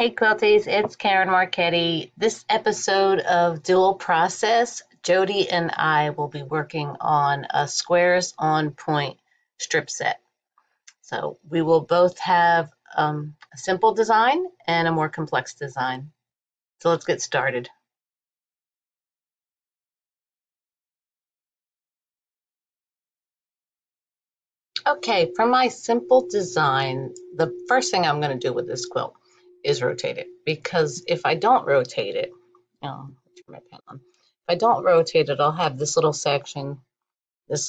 Hey Quilties, it's Karen Marchetti. This episode of Dual Process, Jodi and I will be working on a squares on point strip set. So we will both have a simple design and a more complex design. So let's get started. Okay, for my simple design, the first thing I'm going to do with this quilt is rotate it, because if I don't rotate it, turn my pen on. If I don't rotate it, I'll have this little section, and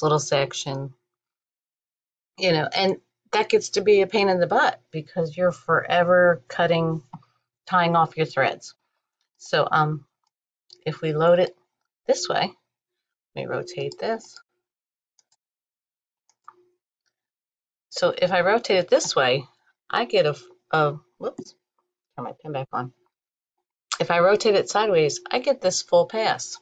that gets to be a pain in the butt because you're forever tying off your threads. So if we load it this way, let me rotate this. So if I rotate it this way, I get whoops, turn my pen back on. If I rotate it sideways, I get this full pass.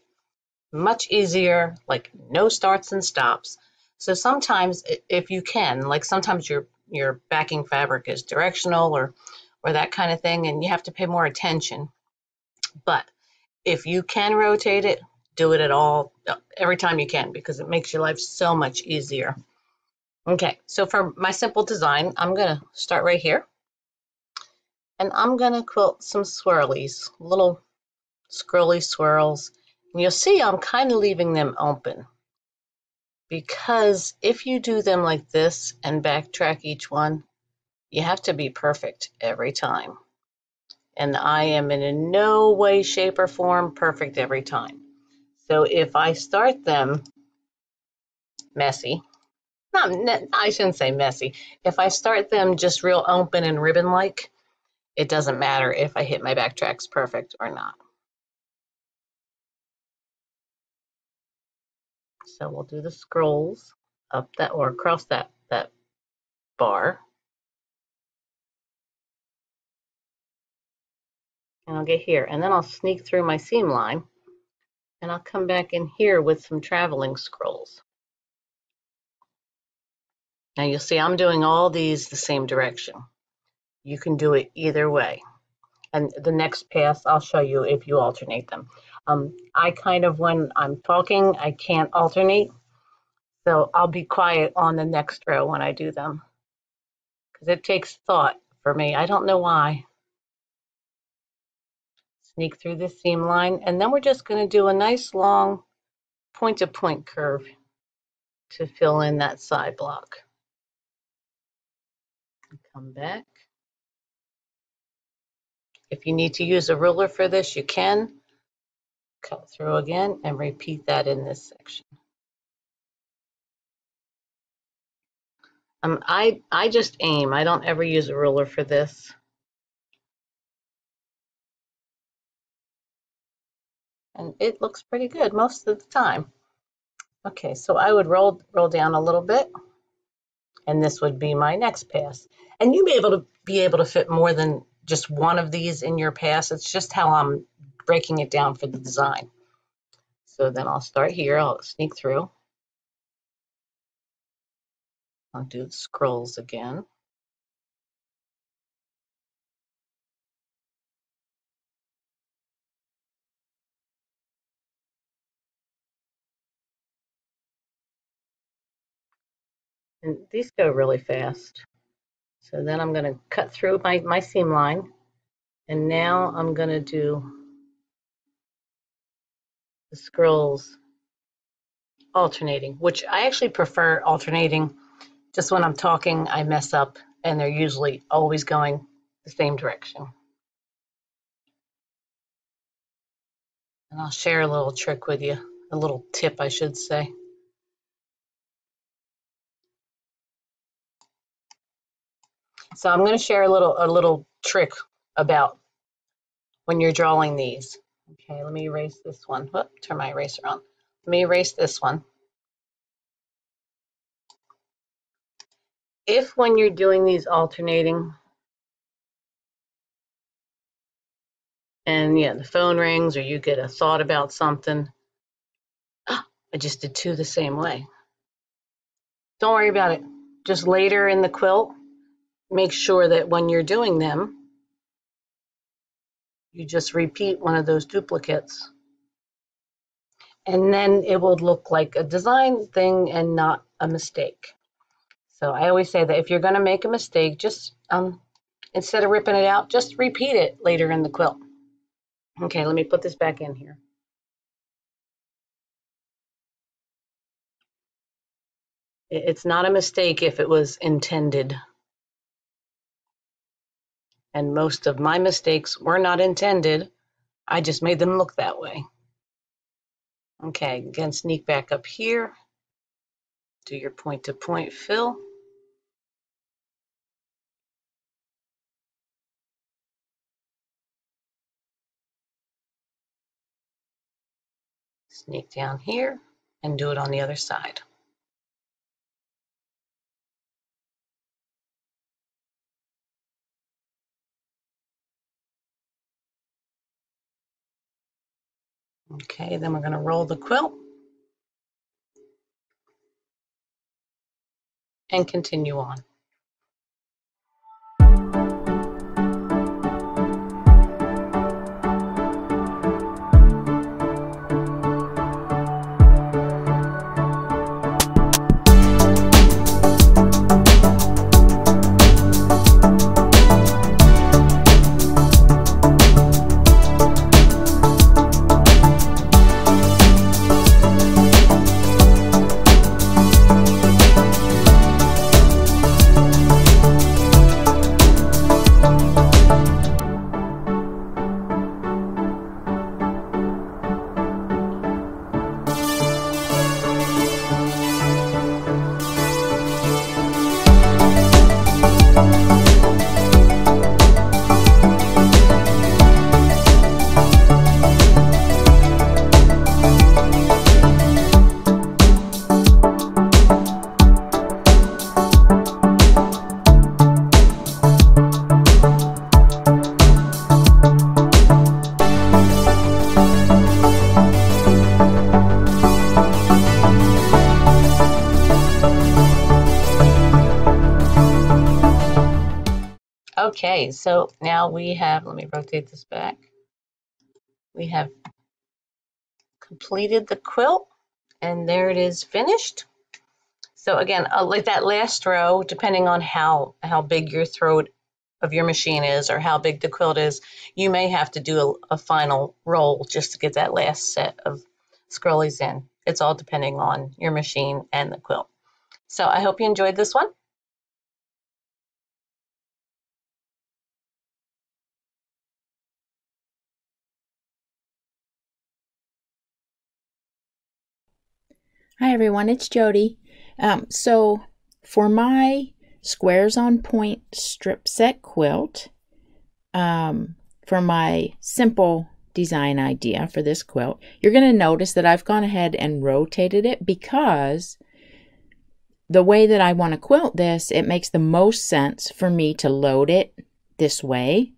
Much easier, like no starts and stops. So sometimes if you can, like sometimes your backing fabric is directional or that kind of thing, and you have to pay more attention. But if you can rotate it, do it every time you can, because it makes your life so much easier. Okay, so for my simple design, I'm gonna start right here, and I'm gonna quilt some swirlies, little scrolly swirls. And you'll see I'm kind of leaving them open, because if you do them like this and backtrack each one, you have to be perfect every time. And I am in no way, shape, or form perfect every time. So if I start them messy, I shouldn't say messy. If I start them just real open and ribbon-like, it doesn't matter if I hit my backtracks perfect or not. So we'll do the scrolls up that or across that bar. And I'll get here, and then I'll sneak through my seam line, and I'll come back in here with some traveling scrolls. Now you'll see I'm doing all these the same direction. You can do it either way. And the next pass, I'll show you if you alternate them. I kind of, when I'm talking, I can't alternate. So I'll be quiet on the next row when I do them, because it takes thought for me. I don't know why. Sneak through the seam line, and then we're just going to do a nice long point-to-point curve to fill in that side block. Come back. If you need to use a ruler for this, you can. Cut through again and repeat that in this section. I just aim. I don't ever use a ruler for this. And it looks pretty good most of the time. Okay, so I would roll down a little bit, and this would be my next pass. And you may be able to fit more than just one of these in your pass. It's just how I'm breaking it down for the design. So then I'll start here. I'll sneak through. I'll do the scrolls again. And these go really fast. So then I'm going to cut through my seam line, and now I'm going to do the scrolls alternating, which I actually prefer alternating. Just when I'm talking, I mess up, and they're usually always going the same direction. And I'll share a little trick with you, a little tip, I should say. So I'm going to share a little trick about when you're drawing these. Okay, let me erase this one. Whoop, turn my eraser on. Let me erase this one. If when you're doing these alternating, and yeah, the phone rings or you get a thought about something, I just did two the same way. Don't worry about it. Just later in the quilt, make sure that when you're doing them, You just repeat one of those duplicates, and then it will look like a design thing and not a mistake. So I always say that if you're going to make a mistake, just instead of ripping it out, just repeat it later in the quilt. Okay, let me put this back in here. It's not a mistake if it was intended. And most of my mistakes were not intended. I just made them look that way. Okay, again, sneak back up here. Do your point-to-point fill. Sneak down here and do it on the other side. Okay, then we're going to roll the quilt and continue on. Okay, so now we have, let me rotate this back. We have completed the quilt, and there it is finished. So again, like that last row, depending on how big your throat of your machine is or how big the quilt is, you may have to do a final roll just to get that last set of scrollies in. It's all depending on your machine and the quilt. So I hope you enjoyed this one. Hi everyone, it's Jodi. So for my squares on point strip set quilt, for my simple design idea for this quilt, you're going to notice that I've gone ahead and rotated it because the way that I want to quilt this, it makes the most sense for me to load it this way.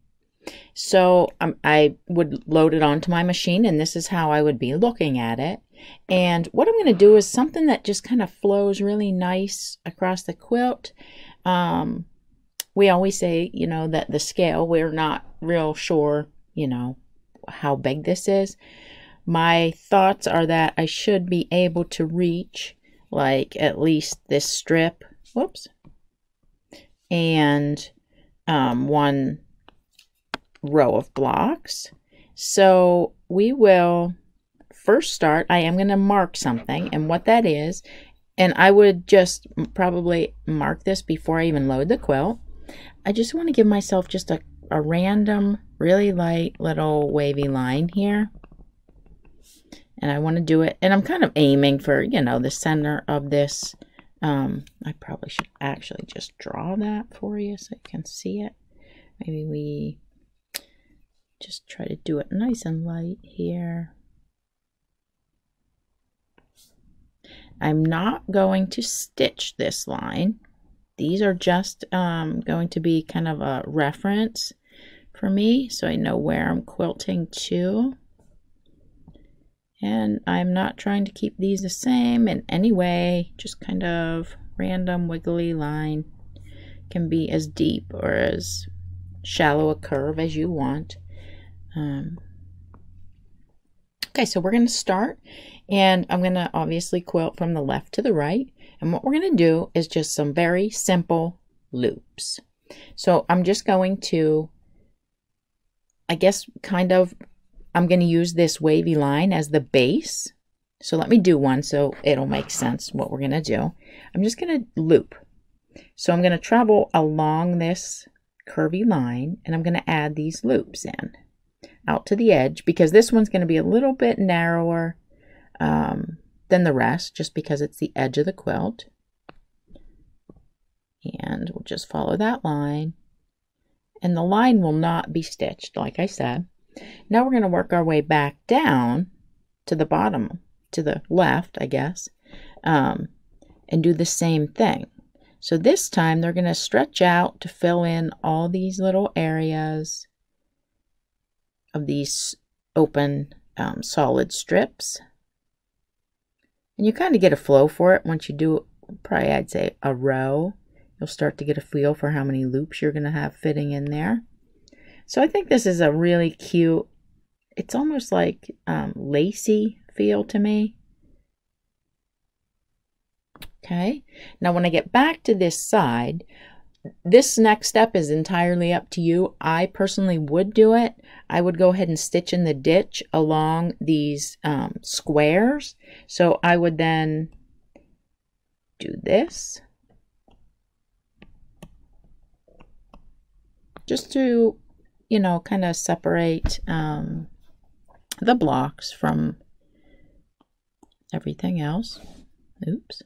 So I would load it onto my machine, and this is how I would be looking at it. And what I'm going to do is something that just kind of flows really nice across the quilt. We always say, you know, that the scale, we're not real sure, you know, how big this is. My thoughts are that I should be able to reach like at least this strip, whoops, and one row of blocks. So we will first start, I am going to mark something, and what that is, and I would just probably mark this before I even load the quilt. I just want to give myself just a random, really light little wavy line here. And I want to do it, and I'm kind of aiming for, you know, the center of this. I probably should actually just draw that for you so you can see it. Maybe we just try to do it nice and light here. I'm not going to stitch this line. These are just going to be kind of a reference for me so I know where I'm quilting to. And I'm not trying to keep these the same in any way, just kind of random wiggly line. Can be as deep or as shallow a curve as you want. Okay, so we're going to start, and I'm going to obviously quilt from the left to the right. And what we're going to do is just some very simple loops. So I'm just going to, I guess, I'm going to use this wavy line as the base. So let me do one so it'll make sense what we're going to do. I'm just going to loop. So I'm going to travel along this curvy line, and I'm going to add these loops in out to the edge, because this one's going to be a little bit narrower than the rest, just because it's the edge of the quilt. And we'll just follow that line, and the line will not be stitched, like I said. Now we're going to work our way back down to the bottom, to the left, I guess, and do the same thing. So this time they're going to stretch out to fill in all these little areas of these open solid strips. And you kind of get a flow for it once you do, probably I'd say a row. You'll start to get a feel for how many loops you're going to have fitting in there. So I think this is a really cute, it's almost like lacy feel to me. Okay, now when I get back to this side, this next step is entirely up to you. I personally would do it. I would go ahead and stitch in the ditch along these squares. So I would then do this, just to, you know, kind of separate the blocks from everything else. Oops.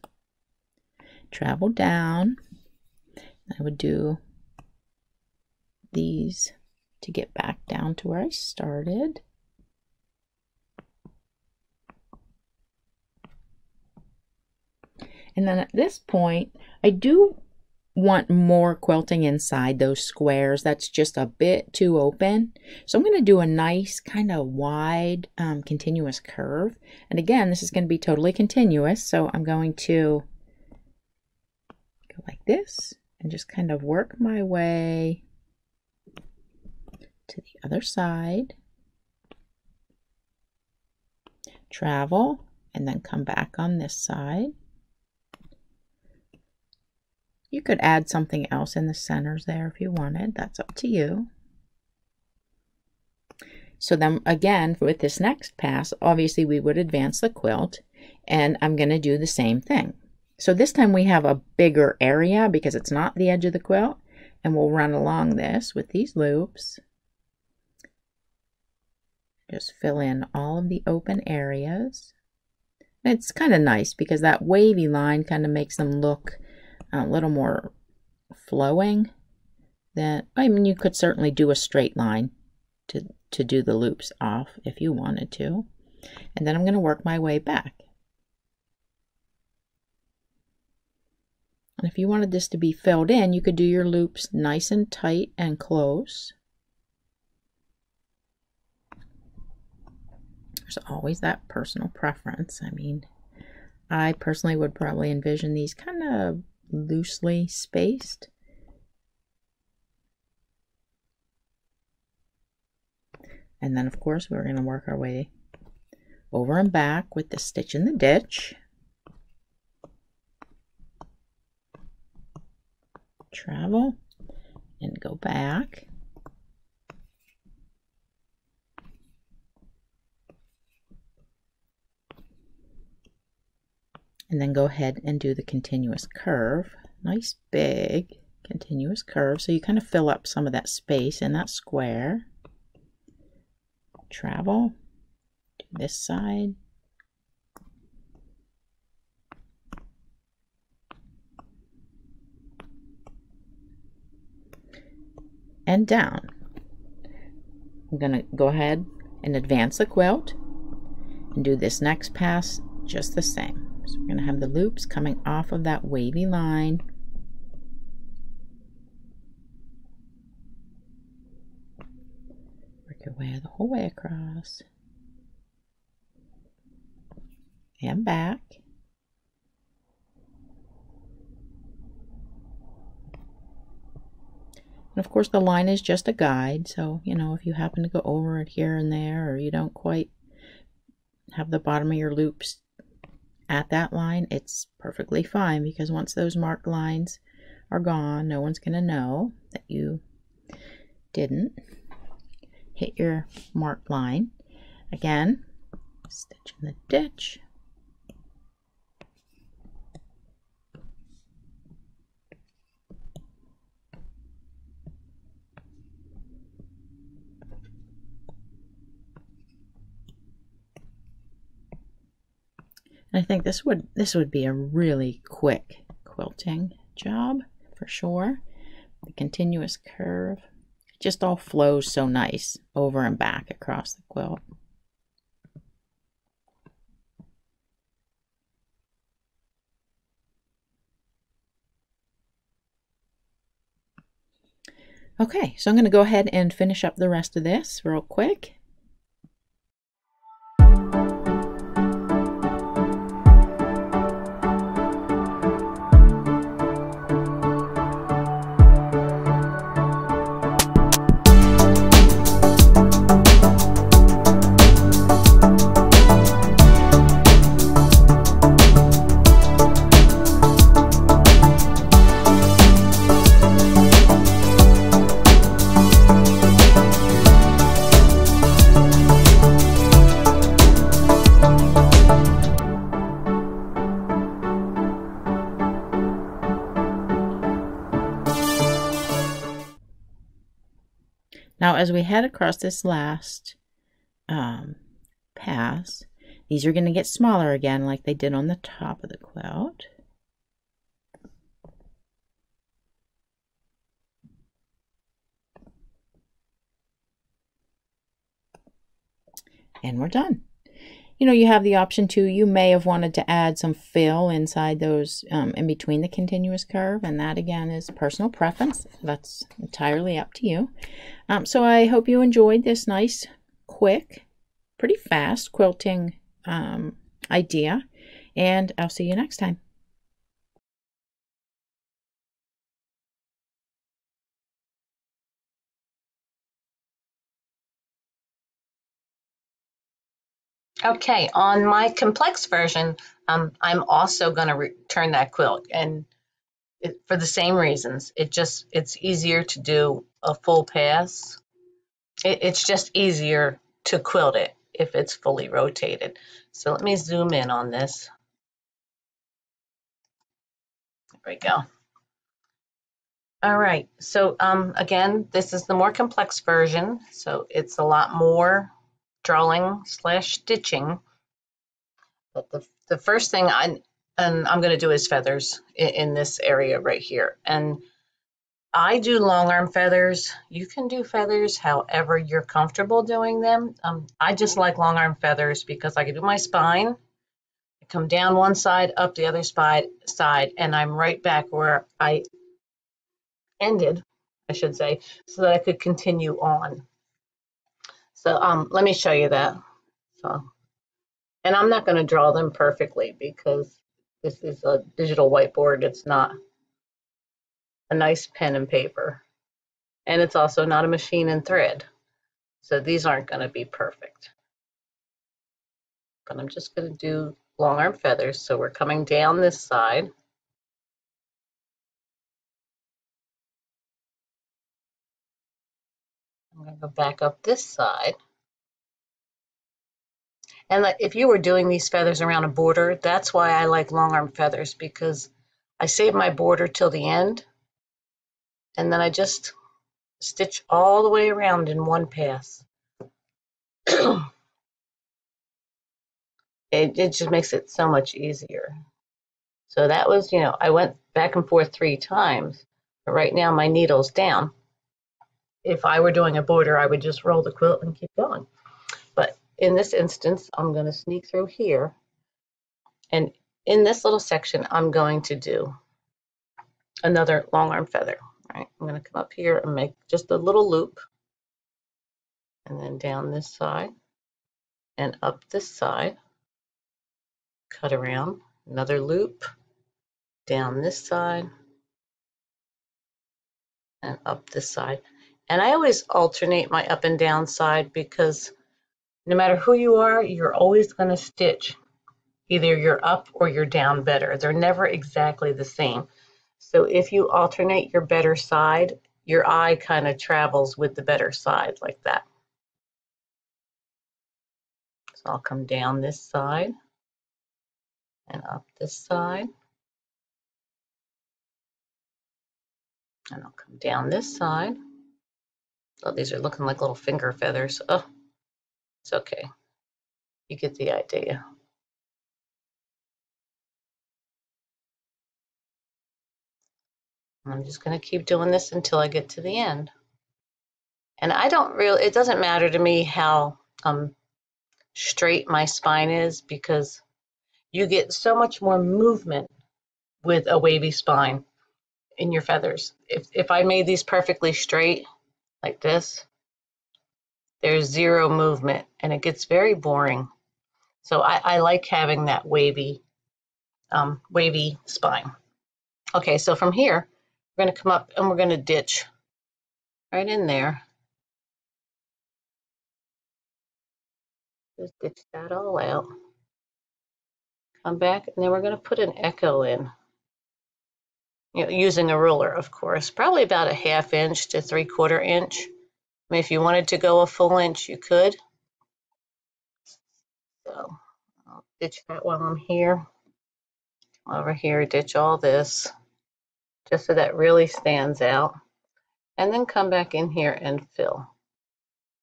Travel down. I would do these to get back down to where I started. And then at this point, I do want more quilting inside those squares. That's just a bit too open. So I'm going to do a nice kind of wide continuous curve. And again, this is going to be totally continuous. So I'm going to go like this and just kind of work my way to the other side. Travel and then come back on this side. You could add something else in the centers there if you wanted. That's up to you. So then again, with this next pass, obviously we would advance the quilt, and I'm going to do the same thing. So this time we have a bigger area because it's not the edge of the quilt, and we'll run along this with these loops. Just fill in all of the open areas. It's kind of nice because that wavy line kind of makes them look a little more flowing. I mean, you could certainly do a straight line to do the loops off if you wanted to. And then I'm going to work my way back. And if you wanted this to be filled in, you could do your loops nice and tight and close. There's always that personal preference. I mean, I personally would probably envision these kind of loosely spaced. And then of course we're going to work our way over and back with the stitch in the ditch. Travel and go back. And then go ahead and do the continuous curve. Nice big continuous curve. So you kind of fill up some of that space in that square. Travel to this side. And down. I'm going to go ahead and advance the quilt and do this next pass just the same. So we're going to have the loops coming off of that wavy line. Work your way the whole way across. And back. And of course the line is just a guide, so you know, if you happen to go over it here and there, or you don't quite have the bottom of your loops at that line, it's perfectly fine, because once those marked lines are gone, no one's going to know that you didn't hit your marked line. Again, stitch in the ditch. And I think this would be a really quick quilting job for sure. The continuous curve, it just all flows so nice over and back across the quilt. Okay, so I'm going to go ahead and finish up the rest of this real quick. Now, as we head across this last pass, these are going to get smaller again, like they did on the top of the quilt. And we're done. You know, you have the option to, you may have wanted to add some fill inside those, in between the continuous curve, and that again is personal preference. That's entirely up to you. So I hope you enjoyed this nice, quick, pretty fast quilting idea, and I'll see you next time. Okay, on my complex version, I'm also going to return that quilt, and for the same reasons. It's easier to do a full pass. It's just easier to quilt it if it's fully rotated. So let me zoom in on this. There we go. All right, so again, this is the more complex version, so it's a lot more drawing slash stitching. But the first thing I'm going to do is feathers in this area right here. And I do long arm feathers. You can do feathers however you're comfortable doing them. I just like long arm feathers because I can do my spine, I come down one side, up the other side, and I'm right back where I ended, I should say, so that I could continue on. So let me show you that. So, and I'm not going to draw them perfectly because this is a digital whiteboard. It's not a nice pen and paper. And it's also not a machine and thread. So these aren't going to be perfect. But I'm just going to do long arm feathers. So we're coming down this side. I'm going to go back up this side. And if you were doing these feathers around a border, that's why I like long arm feathers, because I save my border till the end. And then I just stitch all the way around in one pass. It just makes it so much easier. So that was, you know, I went back and forth 3 times, but right now my needle's down. If I were doing a border, I would just roll the quilt and keep going. But in this instance, I'm going to sneak through here. And in this little section, I'm going to do another long arm feather. All right, I'm going to come up here and make just a little loop. And then down this side and up this side. Cut around, another loop, down this side, and up this side. And I always alternate my up and down side because no matter who you are, you're always going to stitch either your up or your down better. They're never exactly the same. So if you alternate your better side, your eye kind of travels with the better side like that. So I'll come down this side and up this side. And I'll come down this side. Oh, these are looking like little finger feathers. Oh, it's okay. You get the idea. I'm just going to keep doing this until I get to the end. And I don't really, it doesn't matter to me how straight my spine is because you get so much more movement with a wavy spine in your feathers. If I made these perfectly straight like this, there's zero movement and it gets very boring. So I like having that wavy spine. Okay, so from here, we're going to come up and we're going to ditch right in there. Just ditch that all out. Come back, and then we're going to put an echo in. You know, using a ruler, of course, probably about a 1/2 inch to 3/4 inch. I mean, if you wanted to go a full inch, you could. So I'll ditch that while I'm here. Over here, ditch all this, just so that really stands out. And then come back in here and fill.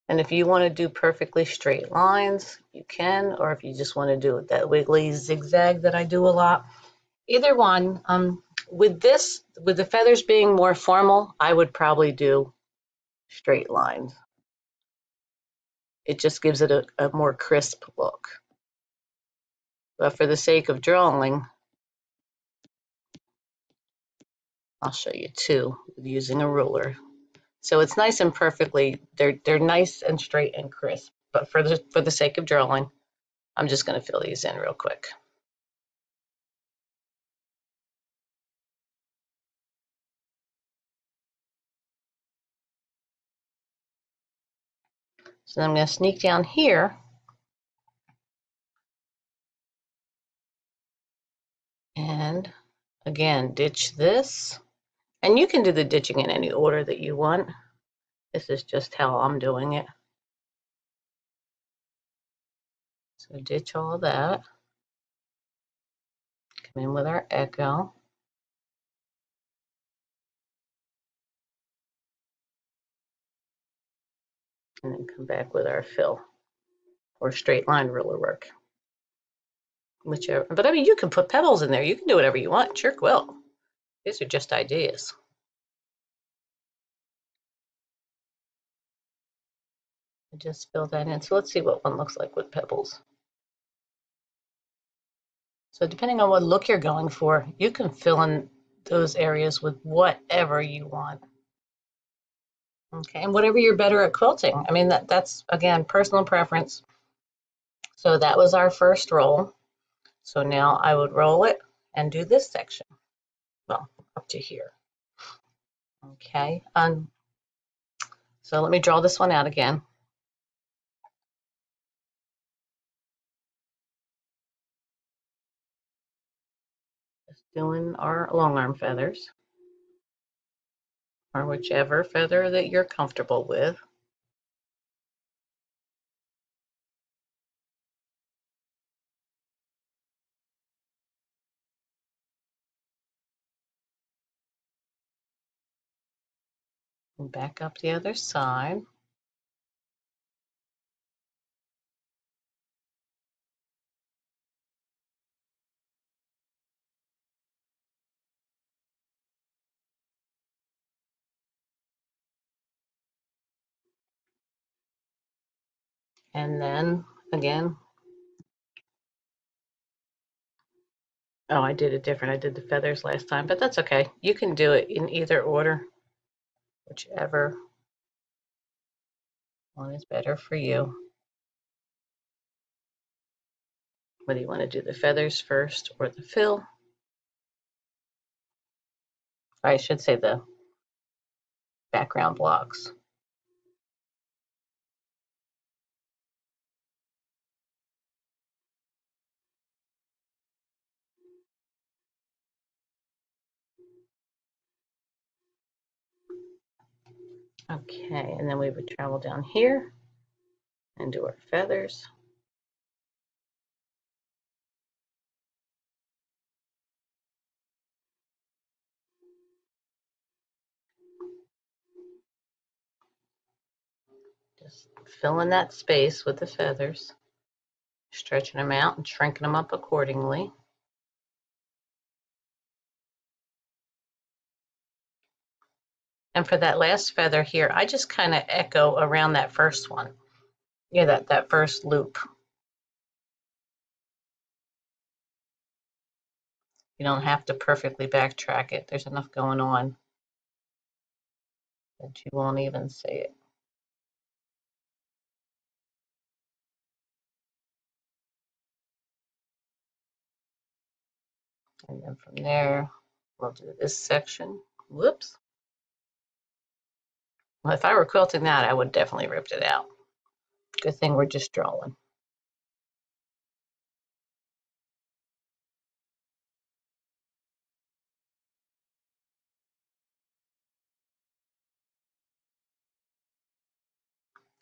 And if you want to do perfectly straight lines, you can, or if you just want to do that wiggly zigzag that I do a lot, either one. With the feathers being more formal, I would probably do straight lines. It just gives it a more crisp look. But for the sake of drawing, I'll show you two using a ruler. So it's nice and perfectly, they're nice and straight and crisp. But for the sake of drawing, I'm just going to fill these in real quick. So then I'm going to sneak down here and again ditch this. And you can do the ditching in any order that you want. This is just how I'm doing it. So ditch all that. Come in with our echo. And then come back with our fill or straight line ruler work. Whichever. But I mean, you can put pebbles in there. You can do whatever you want. It's your quilt. These are just ideas. Just fill that in. So let's see what one looks like with pebbles. So depending on what look you're going for, you can fill in those areas with whatever you want. Okay, and whatever you're better at quilting. I mean, that's again, personal preference. So that was our first roll. So now I would roll it and do this section. Well, up to here. Okay, so let me draw this one out again. Just doing our long arm feathers, or whichever feather that you're comfortable with. And back up the other side. And then again, oh, I did it different. I did the feathers last time, but that's okay. You can do it in either order, whichever one is better for you. Whether you want to do the feathers first or the fill. Or I should say background blocks. Okay, and then we would travel down here and do our feathers. Just fill in that space with the feathers, stretching them out and shrinking them up accordingly. And for that last feather here, I just kind of echo around that first one. Yeah, that first loop. You don't have to perfectly backtrack it. There's enough going on that you won't even see it. And then from there, we'll do this section. Whoops. Well, if I were quilting that, I would definitely ripped it out. Good thing we're just drawing.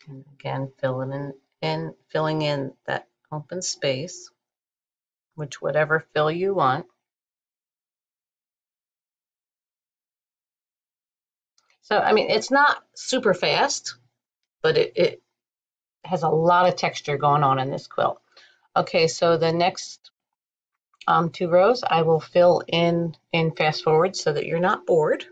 And again, filling in that open space, which whatever fill you want. So, I mean, it's not super fast, but it has a lot of texture going on in this quilt. Okay, so the next 2 rows, I will fill in fast forward so that you're not bored.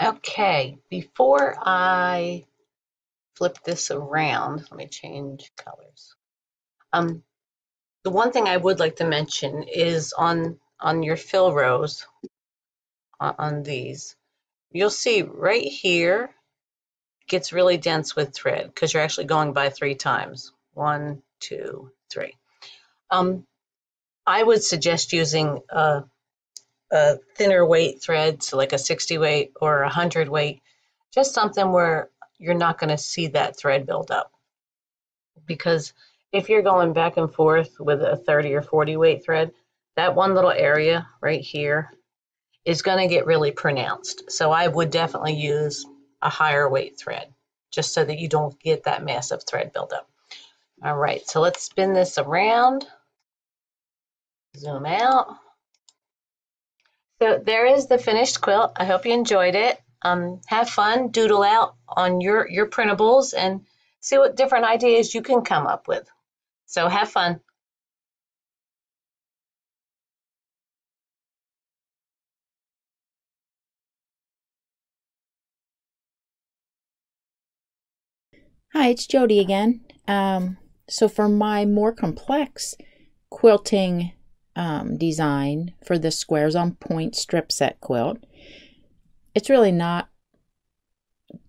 Okay, before I flip this around, let me change colors. The one thing I would like to mention is on your fill rows on these, you'll see right here gets really dense with thread because you're actually going by 3 times. 1, 2, 3. I would suggest using a thinner weight thread, so like a 60 weight or a 100 weight, just something where you're not going to see that thread build up. Because if you're going back and forth with a 30 or 40 weight thread, that one little area right here is going to get really pronounced. So I would definitely use a higher weight thread just so that you don't get that massive thread buildup. All right, so let's spin this around, zoom out. So there is the finished quilt. I hope you enjoyed it. Have fun, doodle out on your printables and see what different ideas you can come up with. So have fun. Hi, it's Jodi again. So for my more complex quilting design for the Squares on Point strip set quilt, it's really not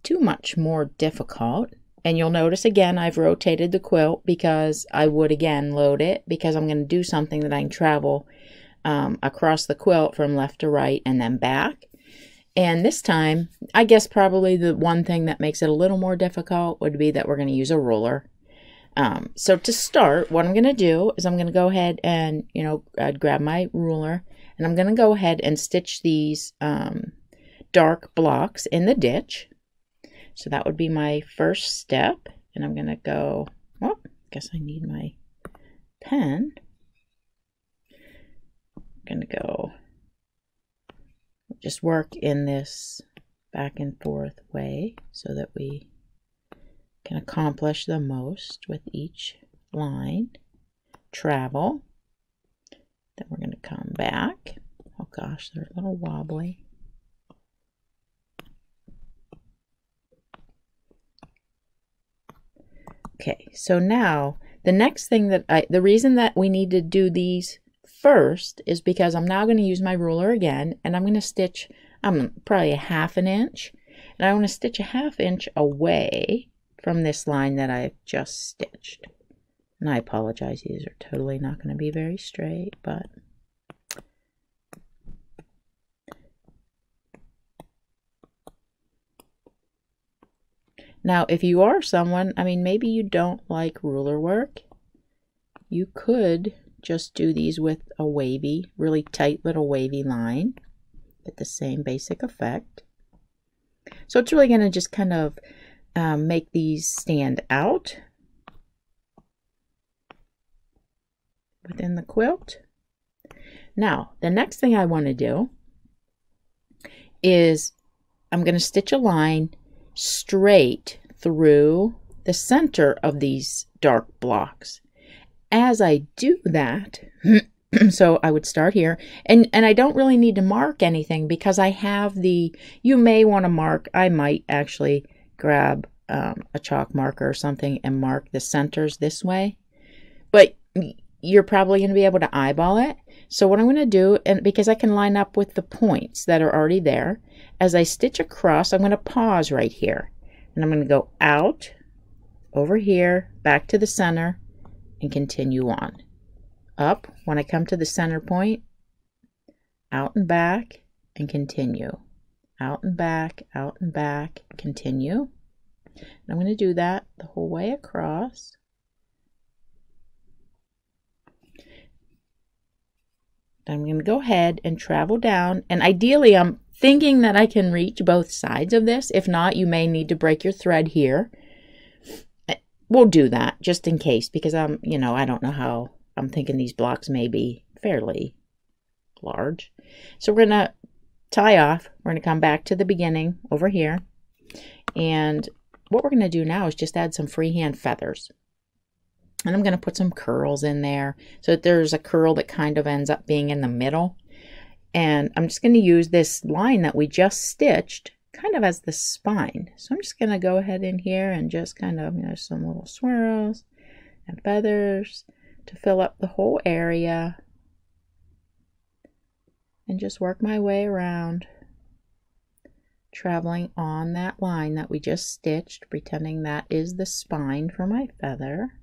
too much more difficult. And you'll notice again, I've rotated the quilt because I would again load it because I'm going to do something that I can travel across the quilt from left to right and then back. And this time, I guess probably the one thing that makes it a little more difficult would be that we're going to use a ruler. So to start, what I'm going to do is I'm going to go ahead and, I'd grab my ruler and I'm going to go ahead and stitch these dark blocks in the ditch. So that would be my first step. And I'm going to go, oh, I guess I need my pen. I'm going to go just work in this back and forth way so that we can accomplish the most with each line. Travel. Then we're going to come back. Oh gosh, they're a little wobbly. Okay, so now the next thing the reason that we need to do these first is because I'm now going to use my ruler again and I'm going to stitch probably a 1/2 inch, and I want to stitch a 1/2 inch away from this line that I've just stitched. And I apologize, these are totally not going to be very straight, but now if you are someone, maybe you don't like ruler work, you could just do these with a wavy, really tight little wavy line. Get the same basic effect. So it's really going to just kind of make these stand out within the quilt. Now, the next thing I want to do is I'm going to stitch a line straight through the center of these dark blocks. As I do that, so I would start here, and I don't really need to mark anything because I have you may want to mark, I might actually grab a chalk marker or something and mark the centers this way, but you're probably going to be able to eyeball it. So what I'm going to do, and because I can line up with the points that are already there, as I stitch across, I'm going to pause right here, and I'm going to go out, over here, back to the center, and continue on. Up when I come to the center point, out and back, and continue. Out and back, continue. And I'm going to do that the whole way across. I'm going to go ahead and travel down, and ideally I'm thinking that I can reach both sides of this. If not, you may need to break your thread here. We'll do that just in case, because I don't know how, I'm thinking these blocks may be fairly large. So we're going to tie off. We're going to come back to the beginning over here. And what we're going to do now is just add some freehand feathers. And I'm going to put some curls in there so that there's a curl that kind of ends up being in the middle. And I'm just going to use this line that we just stitched kind of as the spine. So I'm just going to go ahead in here and just kind of, some little swirls and feathers to fill up the whole area, and just work my way around, traveling on that line that we just stitched, pretending that is the spine for my feather.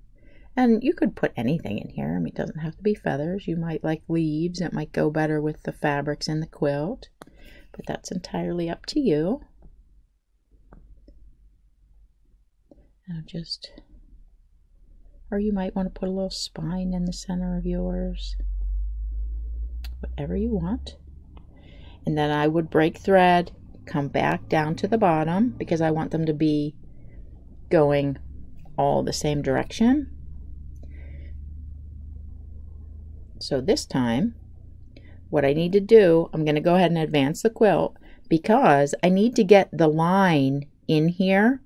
And you could put anything in here. I mean, it doesn't have to be feathers. You might like leaves. It might go better with the fabrics in the quilt, but that's entirely up to you. Now or you might want to put a little spine in the center of yours, whatever you want. And then I would break thread, come back down to the bottom because I want them to be going all the same direction. So this time, what I need to do, I'm going to go ahead and advance the quilt because I need to get the line in here.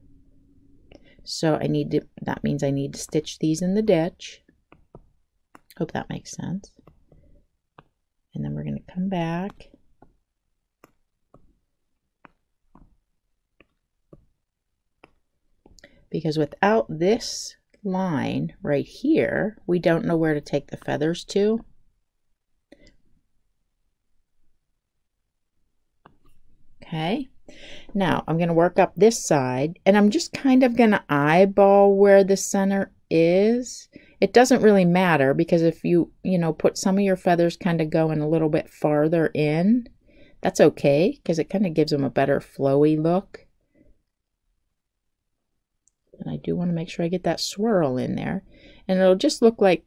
So that means I need to stitch these in the ditch. Hope that makes sense. And then we're going to come back. Because without this line right here, we don't know where to take the feathers to. Okay, now I'm going to work up this side, and I'm just kind of going to eyeball where the center is. It doesn't really matter because if you put some of your feathers kind of going a little bit farther in, that's okay because it kind of gives them a better flowy look. And I do want to make sure I get that swirl in there, and it'll just look like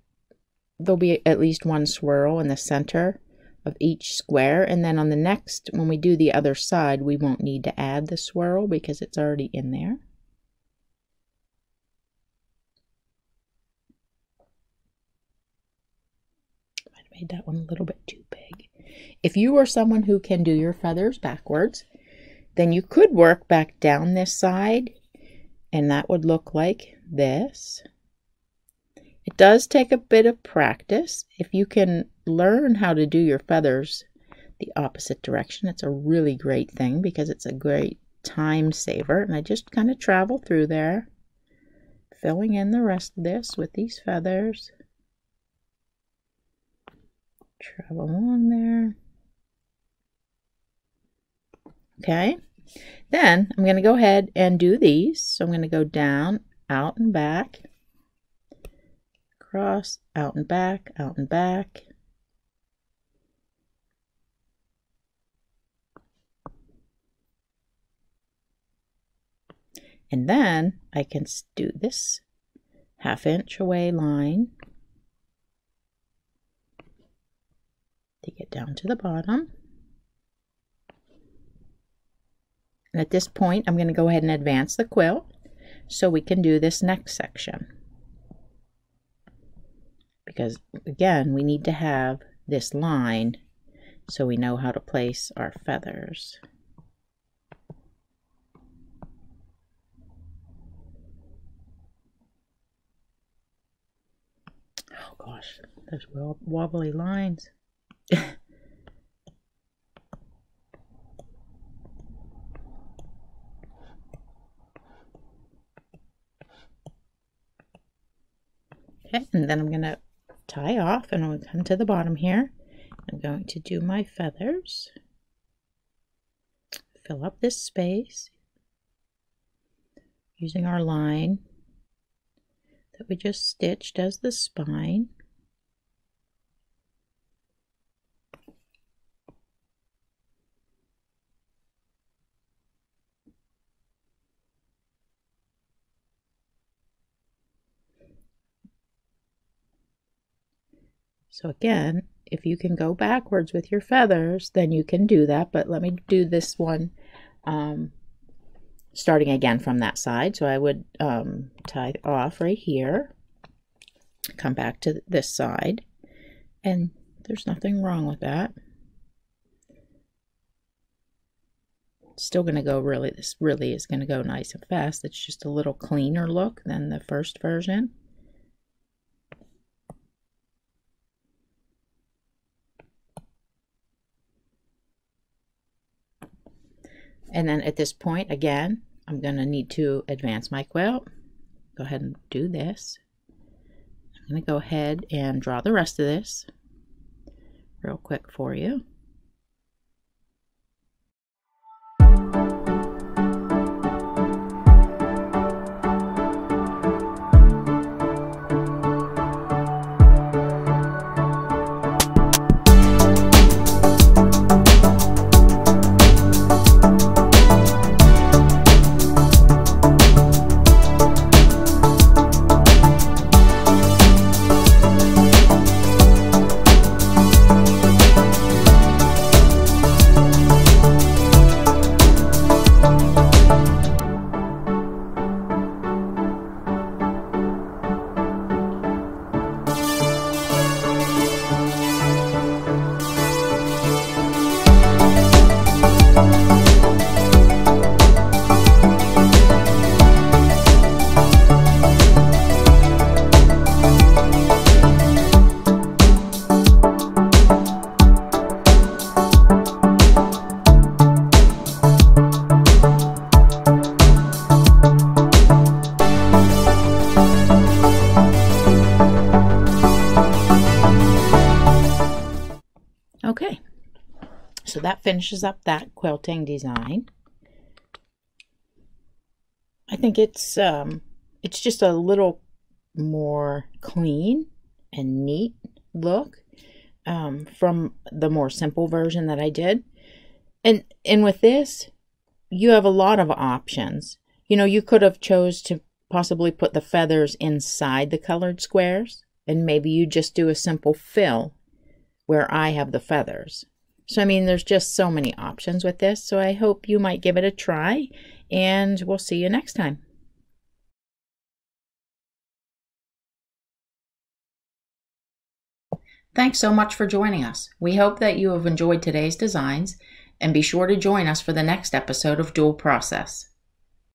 there'll be at least one swirl in the center of each square, and then on the next, when we do the other side, we won't need to add the swirl because it's already in there. Might have made that one a little bit too big. If you are someone who can do your feathers backwards, then you could work back down this side, and that would look like this. It does take a bit of practice. If you can learn how to do your feathers the opposite direction, it's a really great thing because it's a great time saver. And I just kind of travel through there, filling in the rest of this with these feathers. Travel along there. Okay, then I'm going to go ahead and do these. So I'm going to go down, out and back, across, out and back, out and back. And then I can do this 1/2 inch away line to get down to the bottom. And at this point, I'm going to go ahead and advance the quilt so we can do this next section. Because again, we need to have this line so we know how to place our feathers. Oh gosh, there's wobbly lines. Okay, and then I'm going to tie off, and I'm going to come to the bottom here. I'm going to do my feathers, fill up this space using our line that we just stitched as the spine. So again, if you can go backwards with your feathers, then you can do that. But let me do this one starting again from that side. So I would tie off right here, come back to this side, and there's nothing wrong with that. It's still going to go this really is going to go nice and fast. It's just a little cleaner look than the first version. And then at this point, again, I'm going to need to advance my quilt. Go ahead and do this. I'm going to go ahead and draw the rest of this real quick for you. Okay, so that finishes up that quilting design. I think it's just a little more clean and neat look from the more simple version that I did. And with this, you have a lot of options. You know, you could have chose to possibly put the feathers inside the colored squares, and maybe you just do a simple fill where I have the feathers. So, I mean, there's just so many options with this. So I hope you might give it a try, and we'll see you next time. Thanks so much for joining us. We hope that you have enjoyed today's designs, and be sure to join us for the next episode of Dual Process.